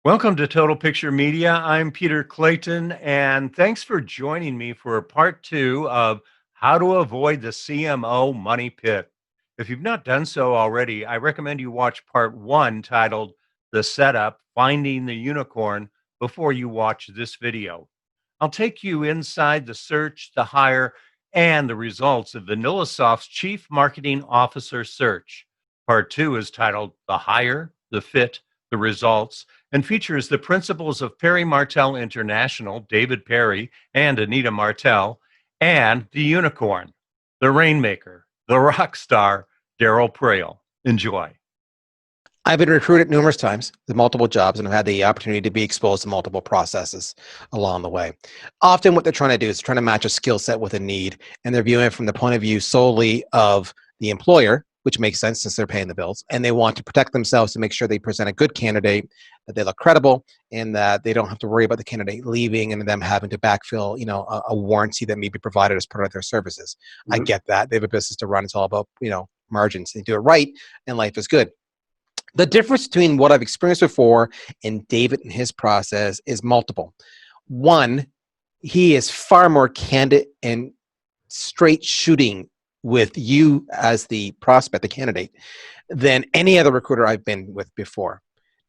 Welcome to Total Picture Media. I'm Peter Clayton, and thanks for joining me for part two of How to Avoid the CMO Money Pit. If you've not done so already, I recommend you watch part one titled The Setup, Finding the Unicorn, before you watch this video. I'll take you inside the search, the hire, and the results of VanillaSoft's Chief Marketing Officer search. Part two is titled The Hire, the Fit, the Results, and features the principals of Perry-Martel International, David Perry and Anita Martel, and the unicorn, the rainmaker, the rock star, Daryl Prail. Enjoy. I've been recruited numerous times with multiple jobs, and I've had the opportunity to be exposed to multiple processes along the way. Often what they're trying to do is trying to match a skill set with a need, and they're viewing it from the point of view solely of the employer, which makes sense since they're paying the bills, and they want to protect themselves to make sure they present a good candidate, that they look credible, and that they don't have to worry about the candidate leaving and them having to backfill, a warranty that may be provided as part of their services. I get that. They have a business to run. It's all about, margins. They do it right, and life is good. The difference between what I've experienced before and David and his process is multiple. One, he is far more candid and straight shooting with you as the prospect, the candidate, than any other recruiter I've been with before.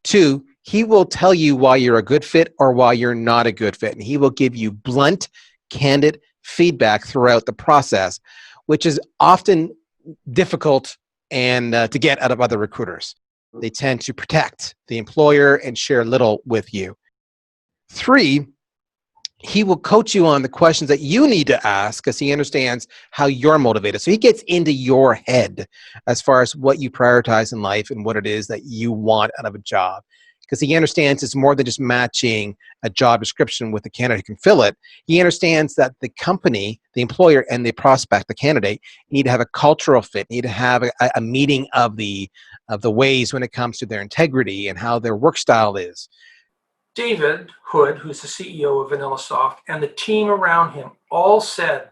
Two, he will tell you why you're a good fit or why you're not a good fit. And he will give you blunt, candid feedback throughout the process, which is often difficult and to get out of other recruiters. They tend to protect the employer and share little with you. Three, he will coach you on the questions that you need to ask because he understands how you're motivated. So he gets into your head as far as what you prioritize in life and what it is that you want out of a job. Because he understands it's more than just matching a job description with the candidate who can fill it. He understands that the company, the employer, and the prospect, the candidate, need to have a cultural fit, need to have a meeting of the ways when it comes to their integrity and how their work style is. David Hood, who's the CEO of VanillaSoft, and the team around him all said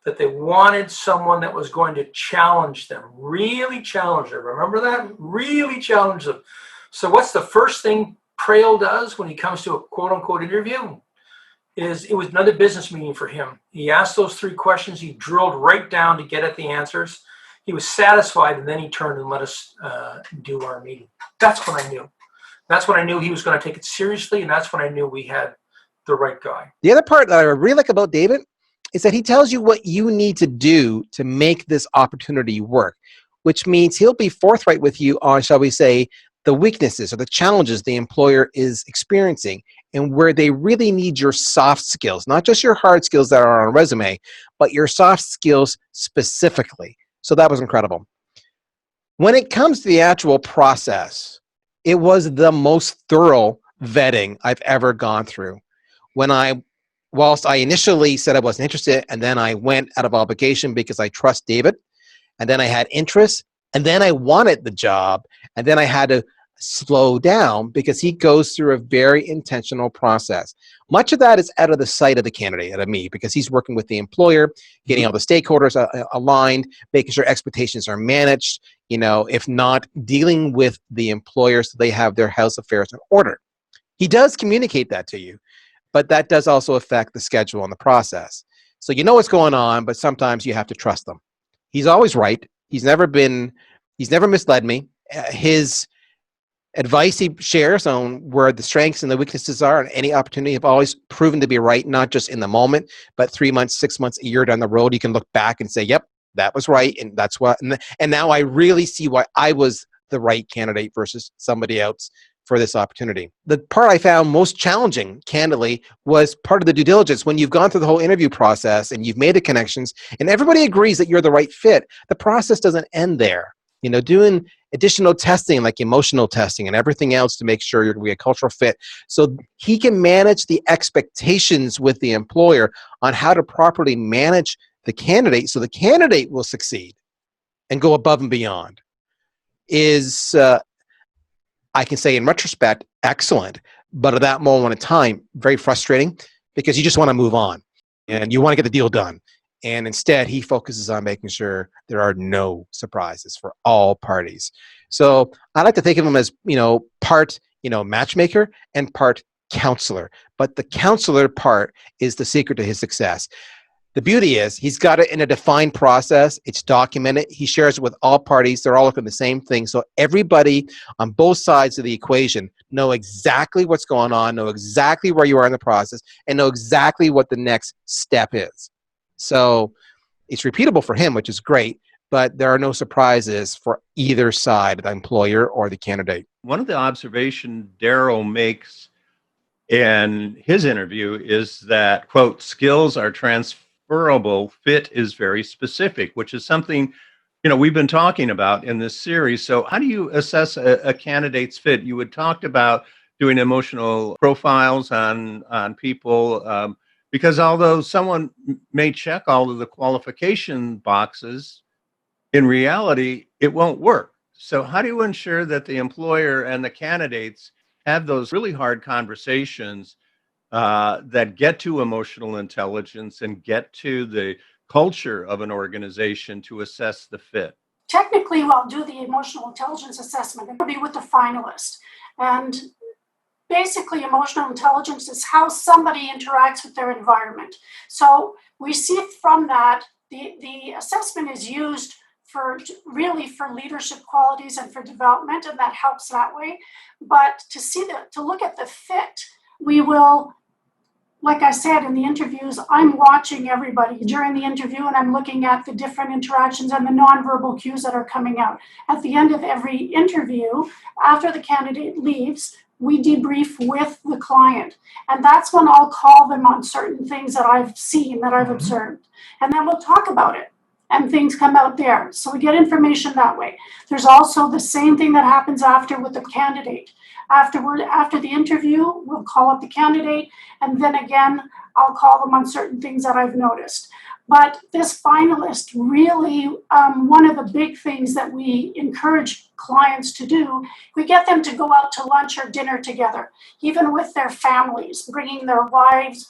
that they wanted someone that was going to challenge them, really challenge them. Remember that? Really challenge them. So what's the first thing Prail does when he comes to a quote-unquote interview? It was another business meeting for him. He asked those three questions. He drilled right down to get at the answers. He was satisfied, and then he turned and let us do our meeting. That's when I knew. That's when I knew he was going to take it seriously, and that's when I knew we had the right guy. The other part that I really like about David is that he tells you what you need to do to make this opportunity work, which means he'll be forthright with you on, shall we say, the weaknesses or the challenges the employer is experiencing and where they really need your soft skills, not just your hard skills that are on a resume, but your soft skills specifically. So that was incredible. When it comes to the actual process, it was the most thorough vetting I've ever gone through. Whilst I initially said I wasn't interested, and then I went out of obligation because I trust David, and then I had interest, and then I wanted the job, and then I had to slow down because he goes through a very intentional process. Much of that is out of the sight of the candidate, out of me, because he's working with the employer, getting all the stakeholders aligned, making sure expectations are managed, if not, dealing with the employer so they have their house affairs in order. He does communicate that to you, but that does also affect the schedule and the process. So you know what's going on, but sometimes you have to trust them. He's always right. He's never misled me. His advice he shares on where the strengths and the weaknesses are and any opportunity have always proven to be right, not just in the moment, but 3 months, 6 months, a year down the road, you can look back and say, yep, that was right. And that's what, and now I really see why I was the right candidate versus somebody else for this opportunity. The part I found most challenging, candidly, was part of the due diligence. When you've gone through the whole interview process and you've made the connections and everybody agrees that you're the right fit, the process doesn't end there. Doing additional testing like emotional testing and everything else to make sure you're going to be a cultural fit. So he can manage the expectations with the employer on how to properly manage the candidate so the candidate will succeed and go above and beyond is, I can say in retrospect, excellent. But at that moment in time, very frustrating because you just want to move on and you want to get the deal done. And instead, he focuses on making sure there are no surprises for all parties. So I like to think of him as, part matchmaker and part counselor. But the counselor part is the secret to his success. The beauty is he's got it in a defined process. It's documented. He shares it with all parties. They're all looking at the same thing. So everybody on both sides of the equation know exactly what's going on, know exactly where you are in the process, and know exactly what the next step is. So it's repeatable for him, which is great, but there are no surprises for either side, the employer or the candidate. One of the observations Daryl makes in his interview is that, quote, skills are transferable, fit is very specific, which is something we've been talking about in this series. So how do you assess a candidate's fit? You had talked about doing emotional profiles on people, because although someone may check all of the qualification boxes, in reality, it won't work. So how do you ensure that the employer and the candidates have those really hard conversations that get to emotional intelligence and get to the culture of an organization to assess the fit? Technically, I'll do the emotional intelligence assessment. It'll be with the finalist. And basically, emotional intelligence is how somebody interacts with their environment. So we see from that, the assessment is used for leadership qualities and for development, and that helps that way. But to look at the fit, we will, like I said in the interviews, I'm watching everybody during the interview, and I'm looking at the different interactions and the nonverbal cues that are coming out. At the end of every interview, after the candidate leaves, we debrief with the client. And that's when I'll call them on certain things that I've seen, that I've observed. And then we'll talk about it. And things come out there. So we get information that way. There's also the same thing that happens after with the candidate. After the interview, we'll call up the candidate, and then again, I'll call them on certain things that I've noticed. But this finalist really, one of the big things that we encourage clients to do, we get them to go out to lunch or dinner together, even with their families, bringing their wives,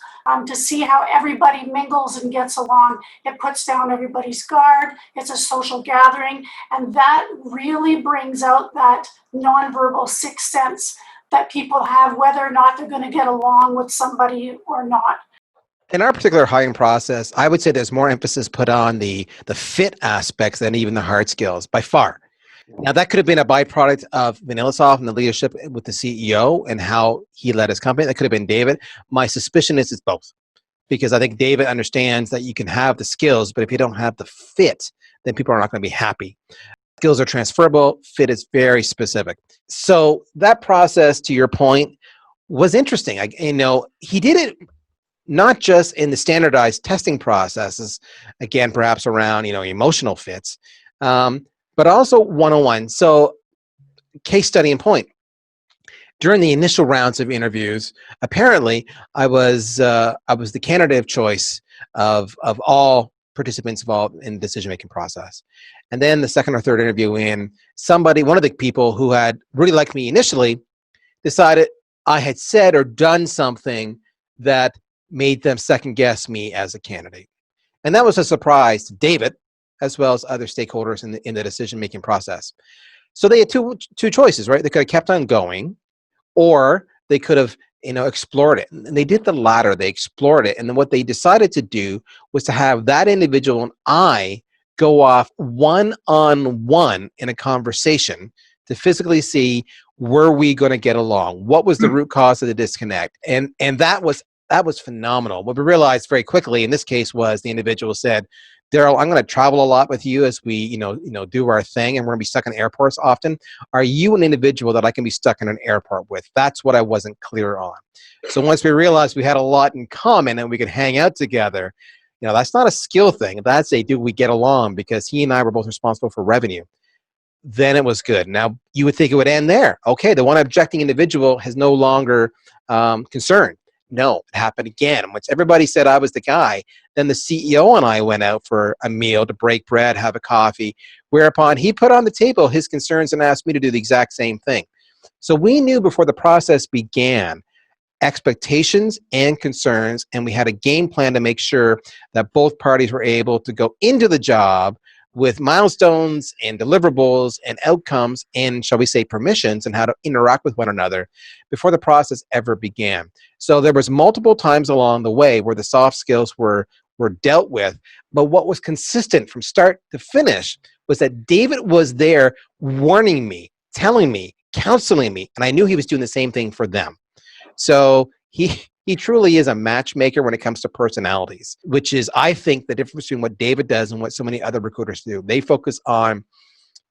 to see how everybody mingles and gets along. It puts down everybody's guard. It's a social gathering. And that really brings out that nonverbal sixth sense that people have, whether or not they're going to get along with somebody or not. In our particular hiring process, I would say there's more emphasis put on the fit aspects than even the hard skills, by far. Now, that could have been a byproduct of VanillaSoft and the leadership with the CEO and how he led his company. That could have been David. My suspicion is it's both, because I think David understands that you can have the skills, but if you don't have the fit, then people are not going to be happy. Skills are transferable. Fit is very specific. So that process, to your point, was interesting. He did it not just in the standardized testing processes, again, perhaps around, emotional fits, but also one-on-one. So case study in point. During the initial rounds of interviews, apparently I was the candidate of choice of all participants involved in the decision-making process. And then the second or third interview in, one of the people who had really liked me initially, decided I had said or done something that made them second guess me as a candidate. And that was a surprise to David, as well as other stakeholders in the decision-making process. So they had two choices, right? They could have kept on going, or they could have, explored it. And they did the latter. They explored it. And then what they decided to do was to have that individual and I go off one-on-one in a conversation to physically see, were we going to get along? What was the root cause of the disconnect? And that was phenomenal. What we realized very quickly in this case was the individual said, Daryl, I'm going to travel a lot with you as we, do our thing, and we're going to be stuck in airports often. Are you an individual that I can be stuck in an airport with? That's what I wasn't clear on. So once we realized we had a lot in common and we could hang out together, that's not a skill thing. That's do we get along, because he and I were both responsible for revenue. Then it was good. Now, you would think it would end there. Okay, the one objecting individual has no longer concern. No, it happened again. Once everybody said I was the guy, then the CEO and I went out for a meal to break bread, have a coffee, whereupon he put on the table his concerns and asked me to do the exact same thing. So we knew before the process began expectations and concerns, and we had a game plan to make sure that both parties were able to go into the job with milestones and deliverables and outcomes and, shall we say, permissions and how to interact with one another before the process ever began. So there was multiple times along the way where the soft skills were dealt with, but what was consistent from start to finish was that David was there warning me, telling me, counseling me, and I knew he was doing the same thing for them. So he truly is a matchmaker when it comes to personalities, which is, I think, the difference between what David does and what so many other recruiters do. They focus on,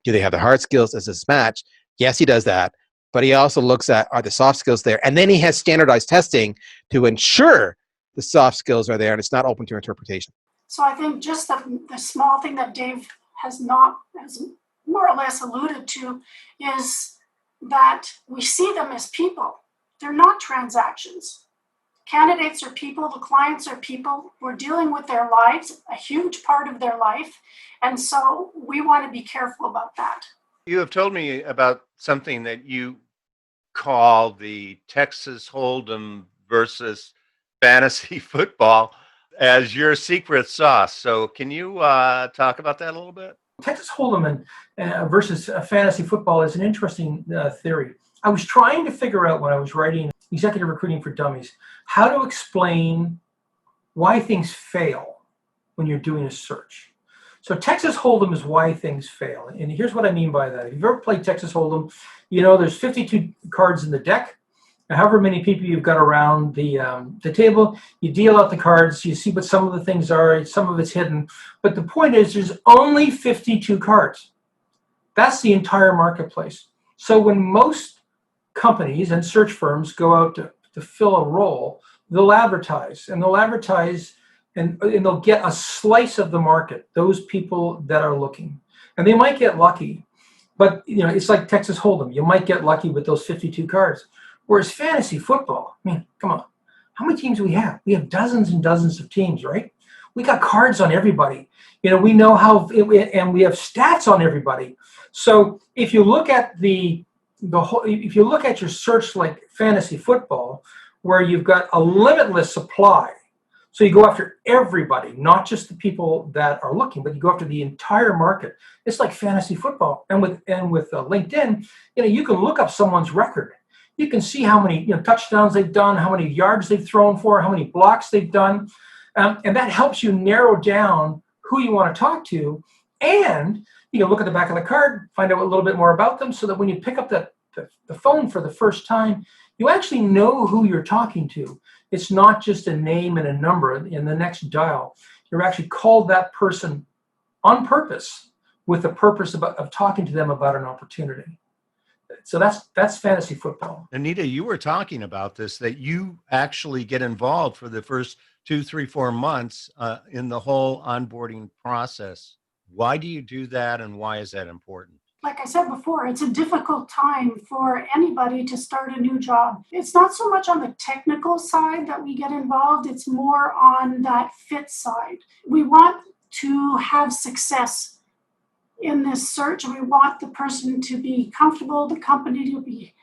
do they have the hard skills as this match? Yes, he does that. But he also looks at, are the soft skills there? And then he has standardized testing to ensure the soft skills are there and it's not open to interpretation. So I think just the small thing that Dave has more or less alluded to is that we see them as people. They're not transactions. Candidates are people, the clients are people. We're dealing with their lives, a huge part of their life. And so we want to be careful about that. You have told me about something that you call the Texas Hold'em versus fantasy football as your secret sauce. So can you talk about that a little bit? Texas Hold'em versus fantasy football is an interesting theory. I was trying to figure out when I was writing Executive Recruiting for Dummies, how to explain why things fail when you're doing a search. So Texas Hold'em is why things fail. And here's what I mean by that. If you've ever played Texas Hold'em, you know there's 52 cards in the deck. However many people you've got around the table, you deal out the cards, you see what some of the things are, some of it's hidden. But the point is there's only 52 cards. That's the entire marketplace. So when most companies and search firms go out to fill a role, they'll advertise and they'll get a slice of the market, those people that are looking. And they might get lucky, but it's like Texas Hold'em. You might get lucky with those 52 cards. Whereas fantasy football, I mean, come on, how many teams do we have? We have dozens and dozens of teams, right? We got cards on everybody. We know and we have stats on everybody. So if you look at if you look at your search like fantasy football, where you've got a limitless supply, so you go after everybody, not just the people that are looking, but you go after the entire market. It's like fantasy football. And with LinkedIn, you can look up someone's record. You can see how many touchdowns they've done, how many yards they've thrown for, how many blocks they've done, and that helps you narrow down who you want to talk to. And you can look at the back of the card, find out a little bit more about them, so that when you pick up the phone for the first time, you actually know who you're talking to. It's not just a name and a number in the next dial. You're actually called that person on purpose with the purpose of talking to them about an opportunity. So that's fantasy football. Anita, you were talking about this, that you actually get involved for the first 2, 3, 4 months in the whole onboarding process. Why do you do that, and why is that important? Like I said before, it's a difficult time for anybody to start a new job. It's not so much on the technical side that we get involved, it's more on that fit side. We want to have success in this search. We want the person to be comfortable, the company to be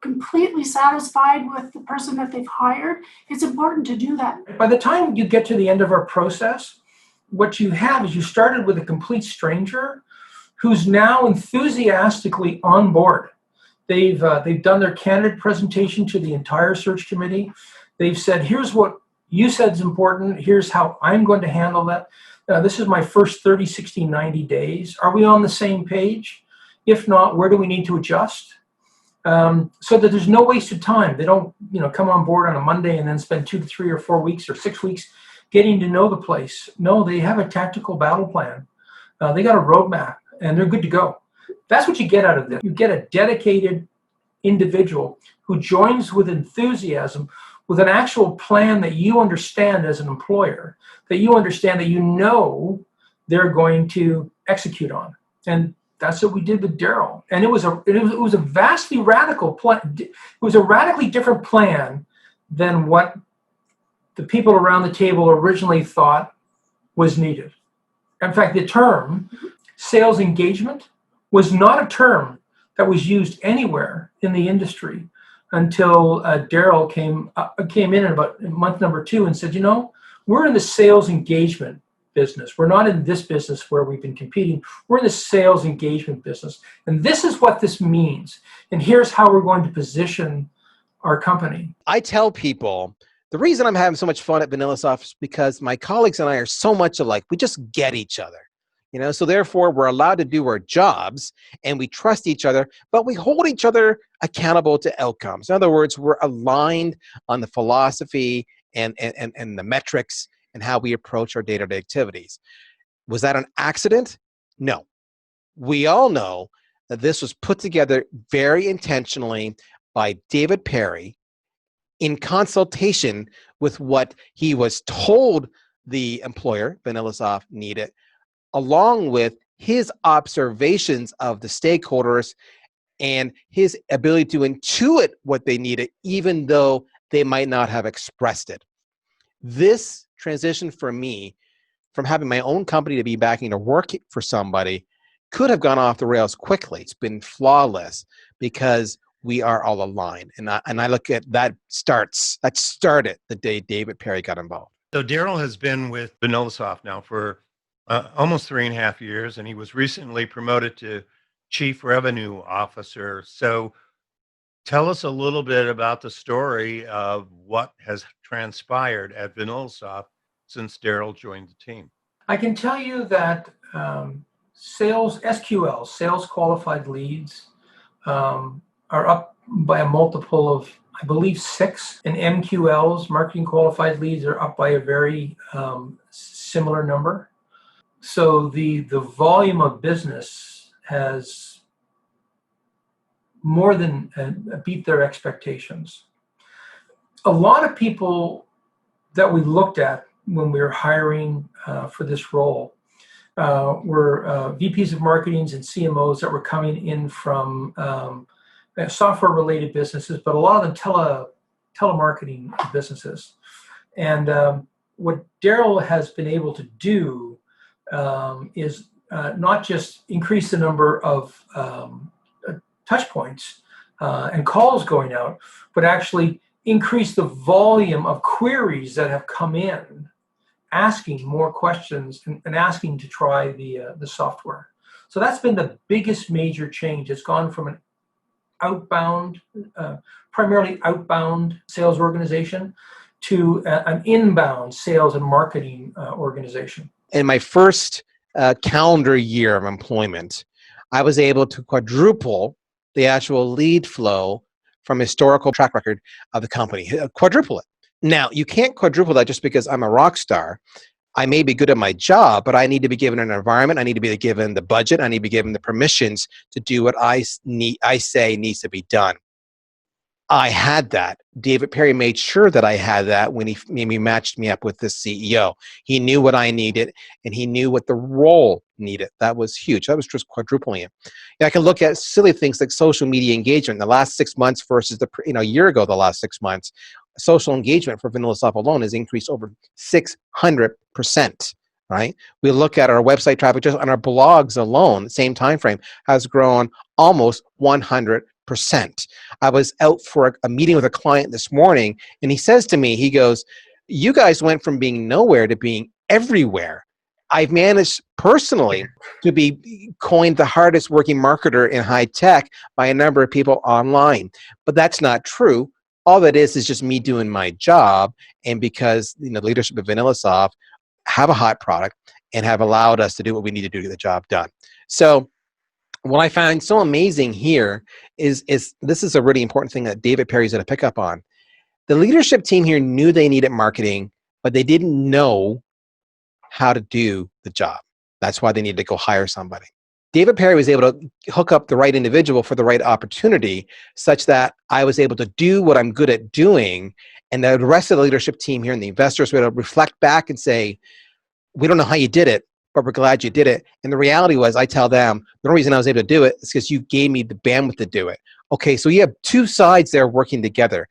completely satisfied with the person that they've hired. It's important to do that. By the time you get to the end of our process, what you have is you started with a complete stranger who's now enthusiastically on board. They've done their candidate presentation to the entire search committee. They've said, here's what you said is important. Here's how I'm going to handle that. This is my first 30, 60, 90 days. Are we on the same page? If not, where do we need to adjust? So that there's no wasted time. They don't, come on board on a Monday and then spend 2 to 3 or 4 weeks or 6 weeks getting to know the place. No, they have a tactical battle plan. They got a roadmap, and they're good to go. That's what you get out of this. You get a dedicated individual who joins with enthusiasm, with an actual plan that you understand as an employer, that you understand that they're going to execute on. And that's what we did with Daryl. And it was a vastly radical plan. It was a radically different plan than what the people around the table originally thought was needed. In fact, the term sales engagement was not a term that was used anywhere in the industry until Daryl came in about month number 2 and said, we're in the sales engagement business. We're not in this business where we've been competing. We're in the sales engagement business. And this is what this means. And here's how we're going to position our company. I tell people the reason I'm having so much fun at VanillaSoft is because my colleagues and I are so much alike. We just get each other. So therefore we're allowed to do our jobs and we trust each other, but we hold each other accountable to outcomes. In other words, we're aligned on the philosophy and the metrics and how we approach our day-to-day activities. Was that an accident? No. We all know that this was put together very intentionally by David Perry in consultation with what he was told the employer, VanillaSoft, needed, along with his observations of the stakeholders and his ability to intuit what they needed, even though they might not have expressed it. This transition for me, from having my own company to be backing to work for somebody, could have gone off the rails quickly. It's been flawless because we are all aligned. And I look at that started the day David Perry got involved. So Daryl has been with VanillaSoft now for almost 3.5 years, and he was recently promoted to Chief Revenue Officer. So tell us a little bit about the story of what has transpired at VanillaSoft since Daryl joined the team. I can tell you that sales SQLs, sales qualified leads, are up by a multiple of, I believe, 6. And MQLs, marketing qualified leads, are up by a very similar number. So the volume of business has more than beat their expectations. A lot of people that we looked at when we were hiring for this role were VPs of marketings and CMOs that were coming in from software-related businesses, but a lot of them telemarketing businesses. And what Daryl has been able to do is not just increase the number of touch points and calls going out, but actually increase the volume of queries that have come in, asking more questions and asking to try the software. So that's been the biggest major change. It's gone from an outbound, primarily outbound sales organization to an inbound sales and marketing organization. In my first calendar year of employment, I was able to quadruple the actual lead flow from historical track record of the company. Quadruple it. Now, you can't quadruple that just because I'm a rock star. I may be good at my job, but I need to be given an environment. I need to be given the budget. I need to be given the permissions to do what I say needs to be done. I had that. David Perry made sure that I had that when he matched me up with the CEO. He knew what I needed, and he knew what the role needed. That was huge. That was just quadrupling it. I can look at silly things like social media engagement. The last 6 months versus a year ago, the last 6 months, social engagement for VanillaSoft alone has increased over 600%. Right? We look at our website traffic just on our blogs alone, same time frame, has grown almost 100%. I was out for a meeting with a client this morning, and he says to me, he goes, "You guys went from being nowhere to being everywhere." I've managed personally to be coined the hardest working marketer in high tech by a number of people online, but that's not true. All that is just me doing my job, and because the leadership of VanillaSoft have a hot product and have allowed us to do what we need to do to get the job done. So what I find so amazing here is this is a really important thing that David Perry's going to pick up on. The leadership team here knew they needed marketing, but they didn't know how to do the job. That's why they needed to go hire somebody. David Perry was able to hook up the right individual for the right opportunity such that I was able to do what I'm good at doing, and the rest of the leadership team here and the investors were able to reflect back and say, "We don't know how you did it, but we're glad you did it." And the reality was, I tell them, the only reason I was able to do it is because you gave me the bandwidth to do it. Okay, so you have two sides there working together.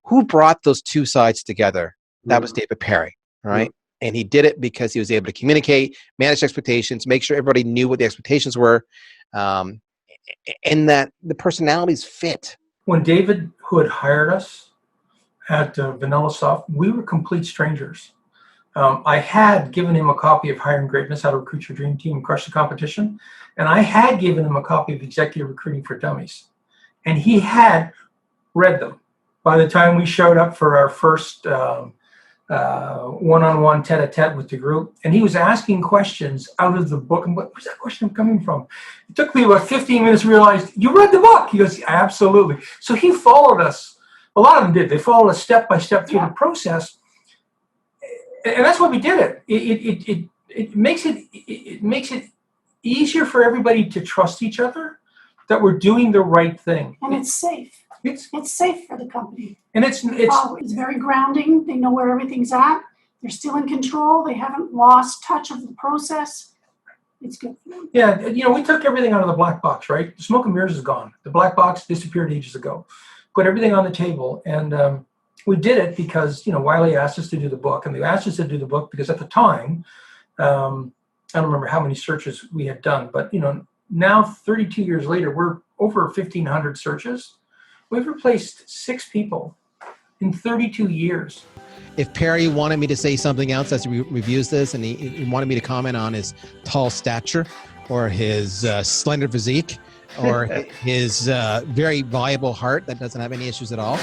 Who brought those two sides together? That was David Perry, all right? And he did it because he was able to communicate, manage expectations, make sure everybody knew what the expectations were, and that the personalities fit. When David, who had hired us at VanillaSoft, we were complete strangers. I had given him a copy of Hiring Greatness, How to Recruit Your Dream Team and Crush the Competition. And I had given him a copy of Executive Recruiting for Dummies. And he had read them by the time we showed up for our first one-on-one tete-a-tete with the group. And he was asking questions out of the book. And where's that question coming from? It took me about 15 minutes to realize, you read the book? He goes, absolutely. So he followed us. A lot of them did. They followed us step by step through the process. And that's why we did it. It makes it easier for everybody to trust each other, that we're doing the right thing. And it's safe. It's safe for the company. And it's very grounding. They know where everything's at. They're still in control. They haven't lost touch of the process. It's good for them. Yeah, we took everything out of the black box, right? The smoke and mirrors is gone. The black box disappeared ages ago. Put everything on the table, and we did it because Wiley asked us to do the book, and they asked us to do the book because at the time, I don't remember how many searches we had done, but now 32 years later, we're over 1,500 searches. We've replaced 6 people in 32 years. If Perry wanted me to say something else as he reviews this, and he wanted me to comment on his tall stature or his slender physique or his very viable heart that doesn't have any issues at all.